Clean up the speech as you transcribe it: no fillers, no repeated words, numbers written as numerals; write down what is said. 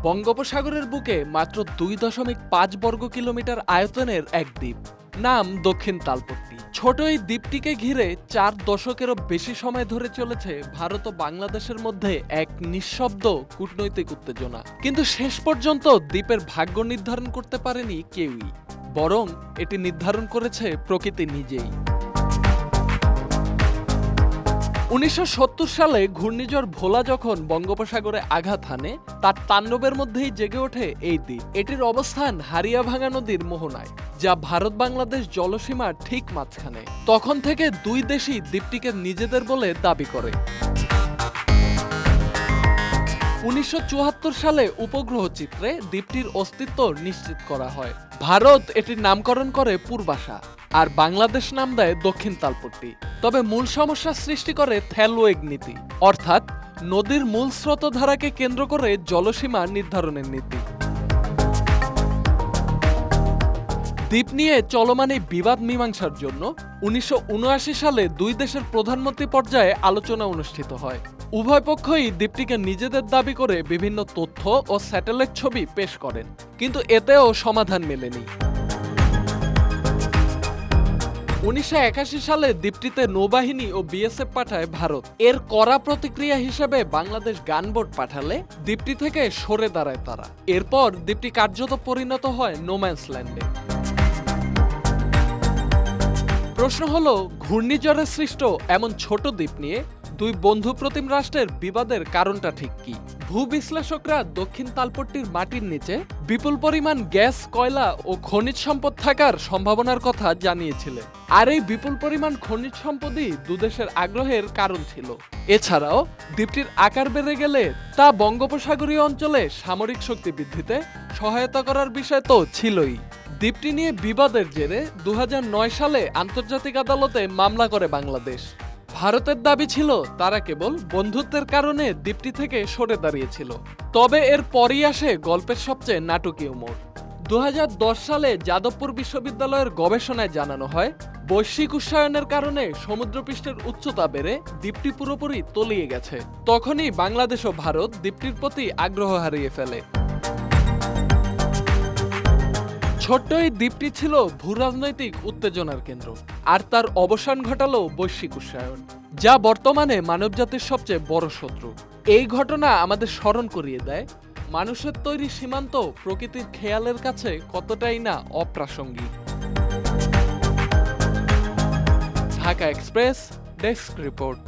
বঙ্গোপসাগরের বুকে মাত্র 2.5 বর্গ কিলোমিটার আয়তনের এক দ্বীপ, নাম দক্ষিণ তালপট্টি। ছোট এই দ্বীপটিকে ঘিরে 4 দশকেরও বেশি সময় ধরে চলেছে ভারত ও বাংলাদেশের মধ্যে এক নিঃশব্দ কূটনৈতিক উত্তেজনা। কিন্তু শেষ পর্যন্ত দ্বীপের ভাগ্য নির্ধারণ করতে পারেনি কেউই, বরং এটি নির্ধারণ করেছে প্রকৃতি নিজেই। 1970 সালে ঘূর্ণিঝড় ভোলা যখন বঙ্গোপসাগরে আঘাত হানে, তার তাণ্ডবের মধ্যেই জেগে ওঠে এই দ্বীপ। এটির অবস্থান হারিয়াভাঙ্গা নদীর মোহনায়, যা ভারত বাংলাদেশ জলসীমার ঠিক মাঝখানে। তখন থেকে দুই দেশই দ্বীপটিকে নিজেদের বলে দাবি করে। 1974 সালে উপগ্রহ চিত্রে দ্বীপটির অস্তিত্ব নিশ্চিত করা হয়। ভারত এটির নামকরণ করে পূর্বাশা, আর বাংলাদেশ নাম দেয় দক্ষিণ তালপট্টি। তবে মূল সমস্যা সৃষ্টি করে থ্যালওয়েগ নীতি, অর্থাৎ নদীর মূল স্রোতধারাকে কেন্দ্র করে জলসীমা নির্ধারণের নীতি। দ্বীপ নিয়ে চলমান এই বিবাদ মীমাংসার জন্য 1979 সালে দুই দেশের প্রধানমন্ত্রী পর্যায়ে আলোচনা অনুষ্ঠিত হয়। উভয় পক্ষই দ্বীপটিকে নিজেদের দাবি করে বিভিন্ন তথ্য ও স্যাটেলাইট ছবি পেশ করেন, কিন্তু এতেও সমাধান মেলেনি। 1981 সালে দ্বীপটিতে নৌবাহিনী ও বিএসএফ পাঠায় ভারত। এর কড়া প্রতিক্রিয়া হিসেবে বাংলাদেশ গানবোট পাঠালে দ্বীপটি থেকে সরে দাঁড়ায় তারা। এরপর দ্বীপটি কার্যত পরিণত হয় নোম্যান্স ল্যান্ডে। প্রশ্ন হলো, ঘূর্ণিঝড়ে সৃষ্ট এমন ছোট দ্বীপ নিয়ে দুই বন্ধুপ্রতিম রাষ্ট্রের বিবাদের কারণটা ঠিক কি? ভূবিশ্লেষকরা দক্ষিণ তালপট্টির মাটির নিচে বিপুল পরিমাণ গ্যাস, কয়লা ও খনিজ সম্পদ থাকার সম্ভাবনার কথা জানিয়েছিলেন। আর এই বিপুল পরিমাণ খনিজ সম্পদই দুদেশের আগ্রহের কারণ ছিল। এছাড়াও দ্বীপটির আকার বেড়ে গেলে তা বঙ্গোপসাগরীয় অঞ্চলে সামরিক শক্তি বৃদ্ধিতে সহায়তা করার বিষয় তো ছিলই। দ্বীপটি নিয়ে বিবাদের জেরে 2009 সালে আন্তর্জাতিক আদালতে মামলা করে বাংলাদেশ। ভারতের দাবি ছিল তারা কেবল বন্ধুত্বের কারণে দ্বীপটি থেকে সরে দাঁড়িয়েছিল। তবে এর পরই আসে গল্পের সবচেয়ে নাটকীয় মোড়। 2010 সালে যাদবপুর বিশ্ববিদ্যালয়ের গবেষণায় জানানো হয়, বৈশ্বিক উষ্ণায়নের কারণে সমুদ্রপৃষ্ঠের উচ্চতা বেড়ে দ্বীপটি পুরোপুরি তলিয়ে গেছে। তখনই বাংলাদেশ ও ভারত দ্বীপটির প্রতি আগ্রহ হারিয়ে ফেলে। ছোট্ট এই দ্বীপটি ছিল ভূরাজনৈতিক উত্তেজনার কেন্দ্র, আর তার অবসান ঘটালো বৈশ্বিক উষ্ণায়ন, যা বর্তমানে মানবজাতির সবচেয়ে বড় শত্রু। এই ঘটনা আমাদের স্মরণ করিয়ে দেয় মানুষের তৈরি সীমান্ত প্রকৃতির খেয়ালের কাছে কতটাই না অপ্রাসঙ্গিক। Dhaka express, desk report.